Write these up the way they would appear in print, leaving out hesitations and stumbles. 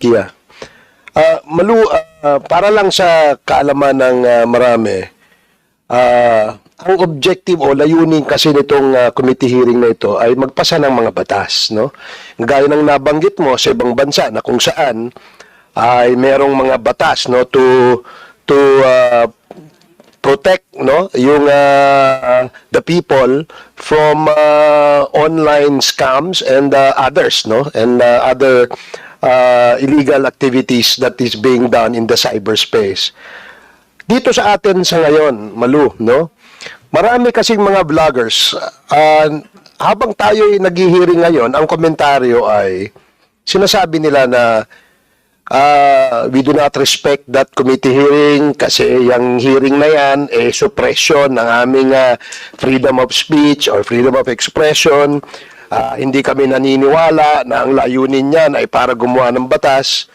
Kia. Malu, para lang sa kaalaman ng marami, ang objective o layunin kasi nitong committee hearing na ito ay magpasa ng mga batas, no? Gaya ng nabanggit mo sa ibang bansa na kung saan ay merong mga batas, no, to protect, no, yung the people from online scams and others, no, and other illegal activities that is being done in the cyberspace. Dito sa atin sa ngayon, Malu, no, marami kasing mga vloggers. Habang tayo'y naghihiring ngayon, ang komentaryo ay sinasabi nila na we do not respect that committee hearing kasi yung hearing na yan suppression ng aming freedom of speech or freedom of expression. Hindi kami naniniwala na ang layunin niyan ay para gumawa ng batas.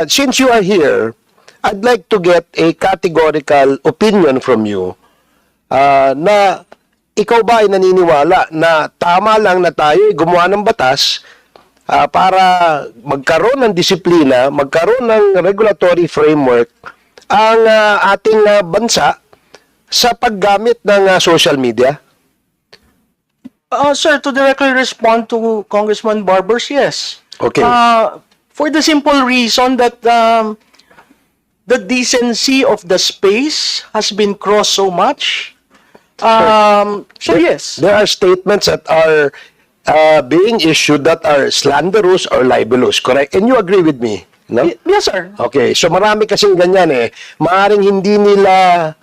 Since you are here, I'd like to get a categorical opinion from you na ikaw ba ay naniniwala na tama lang na tayo ay gumawa ng batas para magkaroon ng disiplina, magkaroon ng regulatory framework ang ating bansa sa paggamit ng social media? Sir, to directly respond to Congressman Barbers, yes. Okay. For the simple reason that the decency of the space has been crossed so much. So yes. There are statements that are being issued that are slanderous or libelous, correct? And you agree with me, no? Yes, sir. Okay, so marami kasing ganyan Maaring hindi nila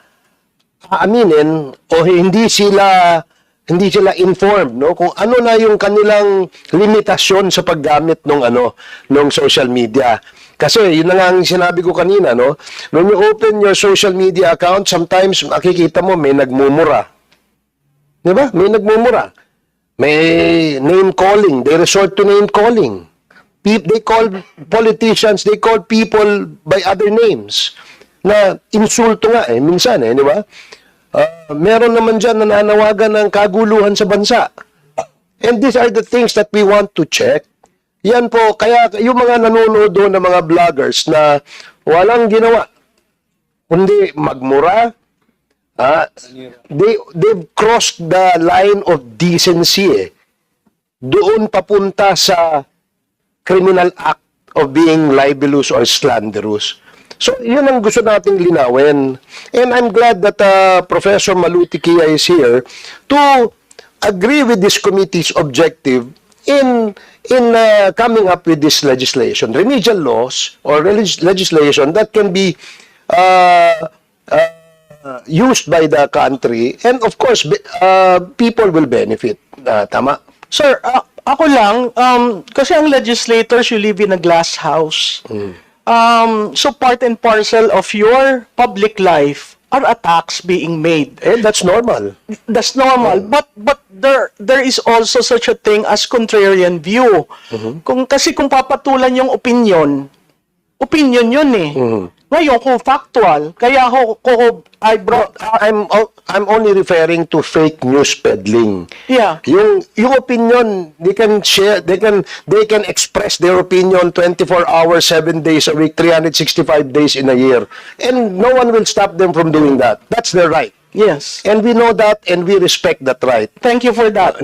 aaminin o hindi sila informed, no, kung ano na yung kanilang limitasyon sa paggamit ng social media. Kasi yun na nga ang sinabi ko kanina, no, when you open your social media account, sometimes makikita mo may nagmumura. 'Di ba? May nagmumura. May name calling, they resort to name calling. They call politicians, they call people by other names. Na insulto nga minsan di ba? Meron naman dyan nananawagan ng kaguluhan sa bansa. And these are the things that we want to check. Yan po, kaya yung mga nanonood doon ng mga vloggers na walang ginawa, kundi magmura, they've crossed the line of decency. Doon papunta sa criminal act of being libelous or slanderous. So, yun ang gusto nating linawin. And I'm glad that Professor Maluti Kia is here to agree with this committee's objective in coming up with this legislation, remedial laws or legislation that can be used by the country, and of course, people will benefit. Tama? Sir, ako lang, kasi ang legislators, you live in a glass house. So part and parcel of your public life are attacks being made. And that's normal. That's normal. But there is also such a thing as contrarian view. Kasi kung papatulan yung opinion yun Ngayon, kung factual, kaya I'm only referring to fake news peddling. Yeah. Yung opinion, they can share, they can express their opinion 24 hours, 7 days a week, 365 days in a year. And no one will stop them from doing that. That's their right. Yes. And we know that and we respect that right. Thank you for that.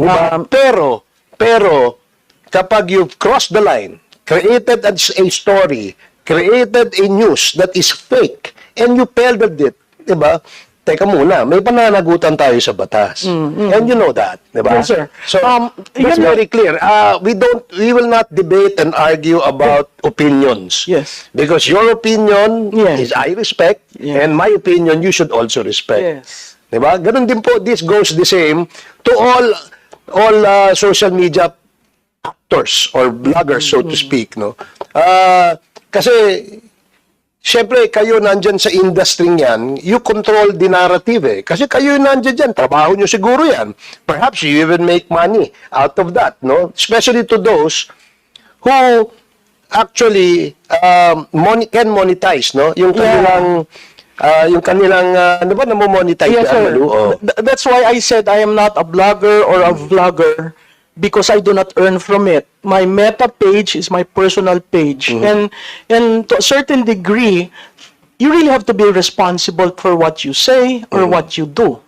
Pero kapag you've crossed the line, created a story, created a news that is fake, and you peddled it, diba? Teka muna, may pananagutan tayo sa batas. And you know that, diba? Yes, sir. So, it's very clear. We will not debate and argue about opinions. Yes. Because your opinion is I respect, and my opinion you should also respect. Yes. Diba? Ganun din po, this goes the same to all social media actors or bloggers, so to speak, no? Kasi, syempre, kayo nandyan sa industry yan, you control the narrative Kasi kayo nandyan dyan, trabaho nyo siguro yan. Perhaps you even make money out of that, no? Especially to those who actually can monetize, no? Yung kanilang, ano ba, namo-monetize yes, yan, Malu? That's why I said I am not a blogger or a vlogger. because I do not earn from it. My Meta page is my personal page. And to a certain degree, you really have to be responsible for what you say or what you do.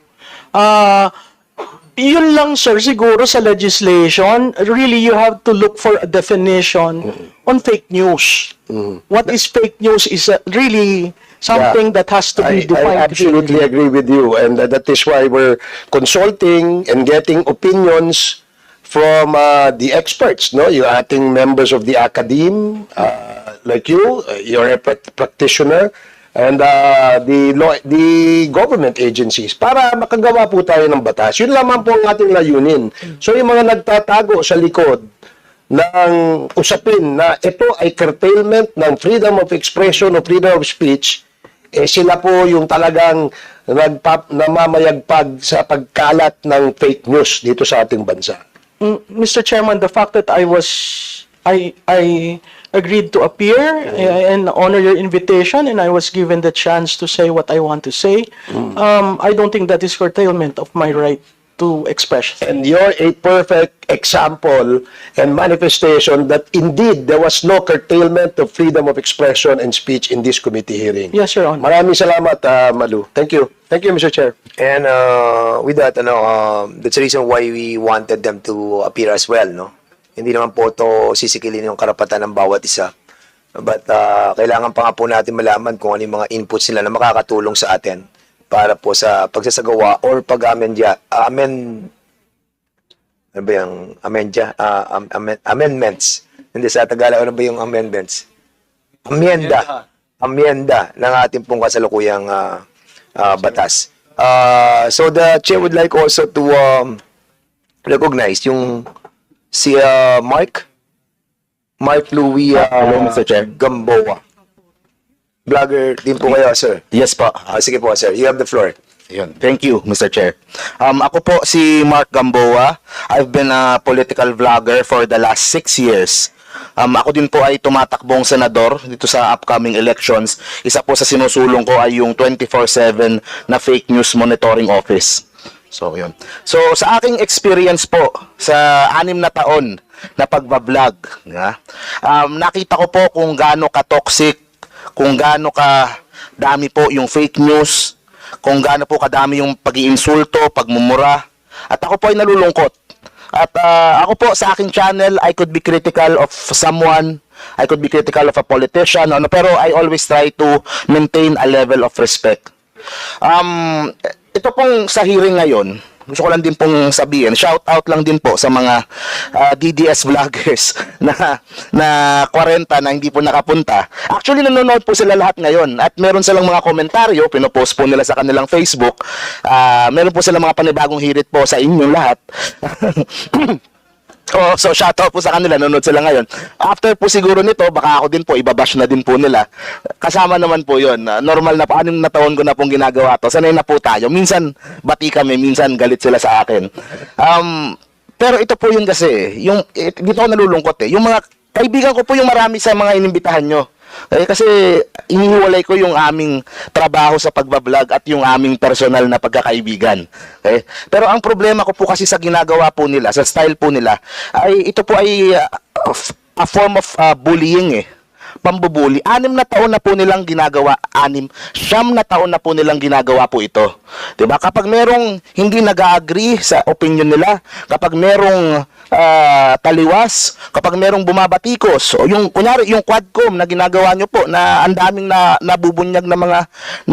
Yun lang, sir, siguro sa legislation, really you have to look for a definition on fake news. What is fake news is really something that has to be I defined. absolutely agree with you, and that is why we're consulting and getting opinions from the experts, no? Yung ating members of the academe, like you, you're a practitioner, and the government agencies, para makagawa po tayo ng batas. Yun lamang po ang ating layunin. So yung mga nagtatago sa likod ng usapin na ito ay curtailment ng freedom of expression o freedom of speech, sila po yung talagang namamayagpag sa pagkalat ng fake news dito sa ating bansa. Mr. Chairman, the fact that I agreed to appear and honor your invitation, and I was given the chance to say what I want to say, I don't think that is curtailment of my right to express. And you're a perfect example and manifestation that indeed there was no curtailment of freedom of expression and speech in this committee hearing. Yes, Your Honor. Maraming salamat, Malu. Thank you. Thank you, Mr. Chair. And with that, that's the reason why we wanted them to appear as well, no? Hindi naman po ito sisikilin yung karapatan ng bawat isa. But kailangan pa nga po natin malaman kung ano yung mga inputs nila na makakatulong sa atin para po sa pagsasagawa or amendments. Hindi sa Tagalog, ano ba yung amendments? Amyenda ng ating pong kasalukuyang batas. So the chair would like also to recognize yung si Mark Louis Hello, Mr. Chair. Gamboa. Vlogger din po kayo, sir. Yes po. Sige po, sir. You have the floor. Yun. Thank you, Mr. Chair. Ako po si Mark Gamboa. I've been a political vlogger for the last 6 years. Ako din po ay tumatakbong senador dito sa upcoming elections. Isa po sa sinusulong ko ay yung 24/7 na fake news monitoring office. So, yun. So, sa aking experience po sa 6 na taon na pagbablog, nakita ko po kung gaano ka-toxic, kung gaano ka dami po yung fake news, kung gaano po kadami yung pag-iinsulto, pagmumura. At ako po ay nalulungkot. At ako po sa aking channel, I could be critical of someone, I could be critical of a politician, pero I always try to maintain a level of respect. Ito pong sa hearing ngayon, gusto ko lang din pong sabihin, shout out lang din po sa mga DDS vloggers na 40 na hindi po nakapunta. Actually, nanonood po sila lahat ngayon at meron silang mga komentaryo, pinopost po nila sa kanilang Facebook. Meron po silang mga panibagong hirit po sa inyong lahat. So shout out po sa kanila, nanonood sila ngayon. After po siguro nito, baka ako din po, ibabash na din po nila. Kasama naman po yun. Normal na po, 6 na taon ko na pong ginagawa to. Sanay na po tayo. Minsan bati kami, minsan galit sila sa akin. Pero ito po yun kasi, dito ako nalulungkot yung mga kaibigan ko po yung marami sa mga inimbitahan nyo. Kasi inihiwalay ko yung aming trabaho sa pagbablog at yung aming personal na pagkakaibigan. Okay? Pero ang problema ko po kasi sa ginagawa po nila, sa style po nila, ay ito po ay a form of bullying pambubuli. 6 na taon na po nilang ginagawa, 9 na taon na po nilang ginagawa po ito. 'Di ba? Kapag merong hindi nag-agree sa opinion nila, kapag merong taliwas, kapag merong bumabatikos, o yung kunyari yung quadcom na ginagawa nyo po na ang daming nabubunyag na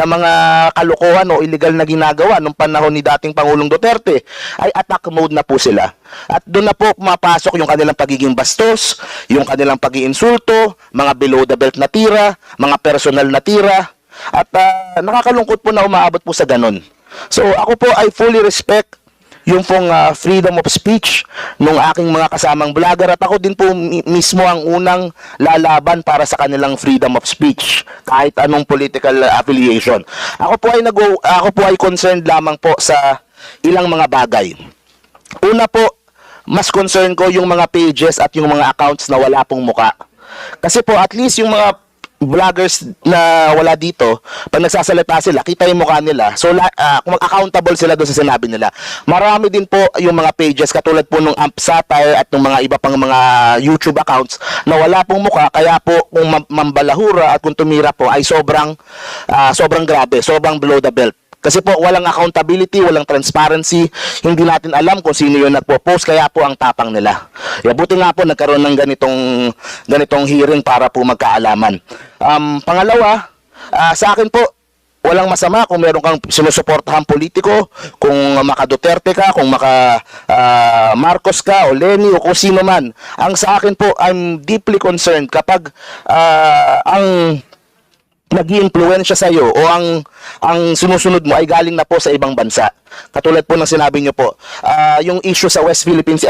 mga kalokohan o illegal na ginagawa nung panahon ni dating Pangulong Duterte, ay attack mode na po sila. At doon na po pumapasok yung kanilang pagiging bastos, yung kanilang pag-iinsulto, mga below the belt na tira, mga personal na tira, at nakakalungkot po na umaabot po sa ganun. So ako po ay fully respect yung pong freedom of speech nung aking mga kasamang vlogger, at ako din po mismo ang unang lalaban para sa kanilang freedom of speech kahit anong political affiliation. Ako po ay concerned lamang po sa ilang mga bagay. Una po, mas concern ko yung mga pages at yung mga accounts na wala pong muka. Kasi po at least yung mga vloggers na wala dito, pag nagsasalita sila, kita yung mukha nila. So, kung accountable sila doon sa sinabi nila. Marami din po yung mga pages, katulad po nung Amp Satire at ng mga iba pang mga YouTube accounts na wala pong mukha, kaya po kung mambalahura at kung tumira po ay sobrang grabe, sobrang below the belt. Kasi po walang accountability, walang transparency, hindi natin alam kung sino yung nagpo-post, kaya po ang tapang nila. Buti nga po nagkaroon ng ganitong hearing para po magkaalaman. Pangalawa, sa akin po, walang masama kung meron kang sinusuportahan politiko, kung maka Duterte ka, kung maka Marcos ka, o Lenny, o kung sino man. Ang sa akin po, I'm deeply concerned kapag ang nag-i-impluwensya sa iyo o ang sinusunod mo ay galing na po sa ibang bansa. Katulad po ng sinabi niyo po, yung issue sa West Philippines,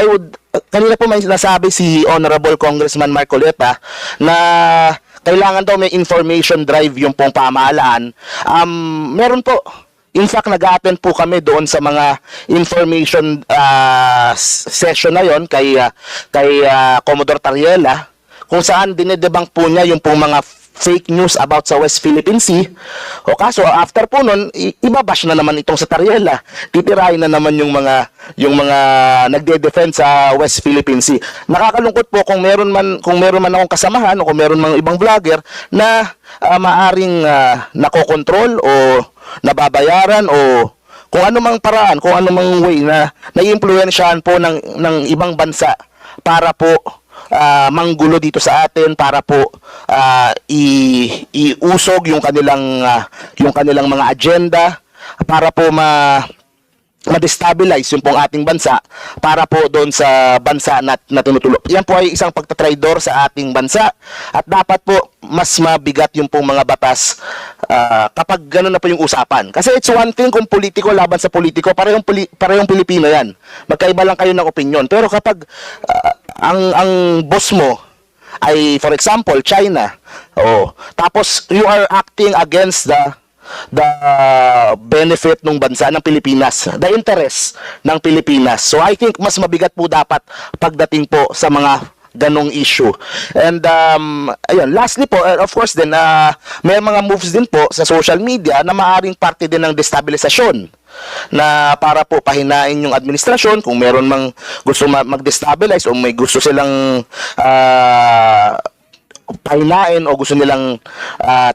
kanina po may nasabi si Honorable Congressman Marcoleta na kailangan daw may information drive yung pong pamahalaan. Meron po. In fact, nag-attend po kami doon sa mga information session na yon kay Commodore Tariela, kung saan dinedebunk po niya yung pong mga fake news about sa West Philippine Sea. O kaso after po nun, ibabash na naman itong sa Tariela. Titirahin na naman yung mga nagde-defend sa West Philippine Sea. Nakakalungkot po kung meron man akong kasamahan o kung meron mang ibang vlogger na maaring nakokontrol o nababayaran o kung anumang paraan, kung anumang way na naiimpluwensyahan po ng ibang bansa para po manggulo dito sa atin, para po iusog yung kanilang mga agenda, para po ma-destabilize yung pong ating bansa, para po doon sa bansa na tinutulog. Yan po ay isang pagtatraidor sa ating bansa at dapat po mas mabigat yung pong mga batas kapag gano'n na po yung usapan. Kasi it's one thing kung politiko laban sa politiko, parehong Pilipino yan. Magkaiba lang kayo ng opinion. Pero kapag ang boss mo ay, for example, China, tapos you are acting against the benefit ng bansa ng Pilipinas, the interest ng Pilipinas. So I think mas mabigat po dapat pagdating po sa mga ganong issue. And ayun, lastly po, of course din, may mga moves din po sa social media na maaring parte din ng destabilisasyon na para po pahinain yung administrasyon kung meron mang gusto mag-destabilize o may gusto silang pahinain o gusto nilang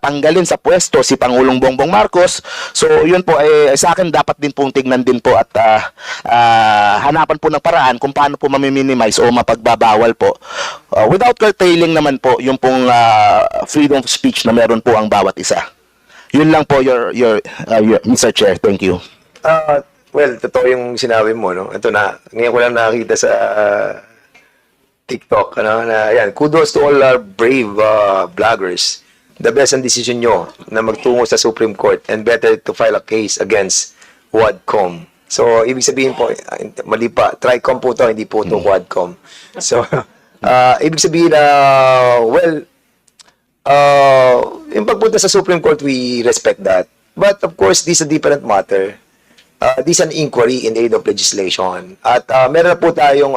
tanggalin sa pwesto si Pangulong Bongbong Marcos. So yun po sa akin dapat din pong tignan din po at hanapan po ng paraan kung paano po ma-minimize o mapagbabawal po without curtailing naman po yung pong freedom of speech na meron po ang bawat isa. Yun lang po your Mr. Chair. Thank you. Well, totoo yung sinabi mo, no? Ito na, ngayon ko lang nakita sa TikTok, ano, na yan, kudos to all our brave vloggers. The best ang decision nyo na magtungo sa Supreme Court and better to file a case against Quadcom. So, ibig sabihin po, mali pa, Tricom po to, hindi po to Quadcom. So, ibig sabihin na, yung pagpunta sa Supreme Court, we respect that. But, of course, this is a different matter. This is an inquiry in aid of legislation. At meron na po tayong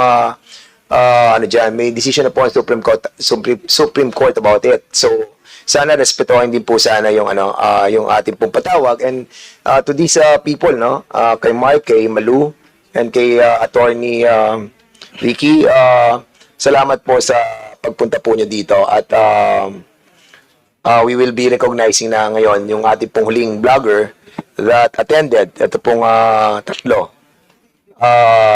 may decision na po ang Supreme Court about it. So sana respetuhin din po sana yung yung ating pong patawag, and to these people, no, kay Mark, kay Malu, and kay Attorney Ricky, salamat po sa pagpunta po niyo dito at we will be recognizing na ngayon yung ating pong huling vlogger that attended. Ito pong tatlo.